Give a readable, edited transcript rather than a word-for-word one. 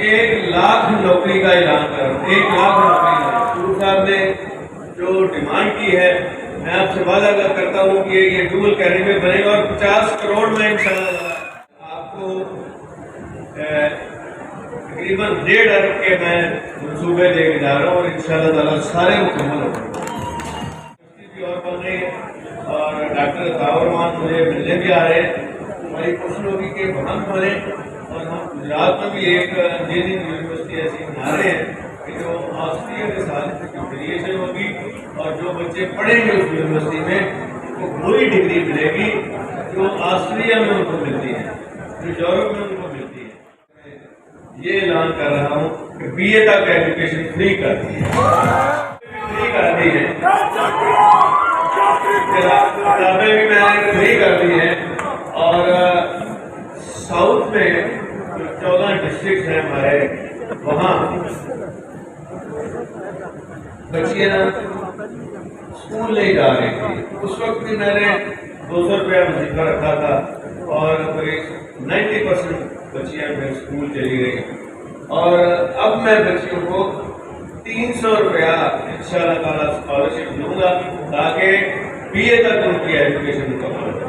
1,00,000 नौकरी का ऐलान कर रहा हूँ। 1,00,000 नौकरी गुरु साहब ने जो डिमांड की है, मैं आपसे वादा करता हूँ कि ये डुअल कैरियर में बनेगा और 50 करोड़ में इंशाल्लाह आपको तकरीबन 1.5 अरब के मैं मनसूबे लेके जा रहा हूँ और इंशाल्लाह ताला सारे मुकम्मल हो जाएंगे। और बन रही है और डॉक्टर तावरमान मुझे मिलने भी आ रहे हैं। हमारी कोशिश होगी कि हम बने और हम गुजरात में भी एक इंजीनियरिंग यूनिवर्सिटी ऐसी बना रहे हैं कि जो ऑस्ट्रिया के साथ एफिलिएशन होगी और जो बच्चे पढ़ेंगे उस यूनिवर्सिटी में उनको वही डिग्री मिलेगी जो ऑस्ट्रिया में उनको मिलती है, जो यूरोप में उनको मिलती है। ये ऐलान कर रहा हूँ कि BA तक एजुकेशन फ्री कर दी है, फ्री कर दी है, किताबें भी मैंने फ्री कर दी है। और साउथ में जो 14 डिस्ट्रिक्ट हैं हमारे, वहाँ बच्चियाँ स्कूल नहीं जा रही थी। उस वक्त भी मैंने 200 रुपया वजीफा रखा था और करीब 90% बच्चियाँ फिर स्कूल चली गई। और अब मैं बच्चियों को 300 रुपया इंशाअल्लाह ताला स्कॉलरशिप दूंगा ताकि BA तक उनकी एजुकेशन मुकम्मल हो।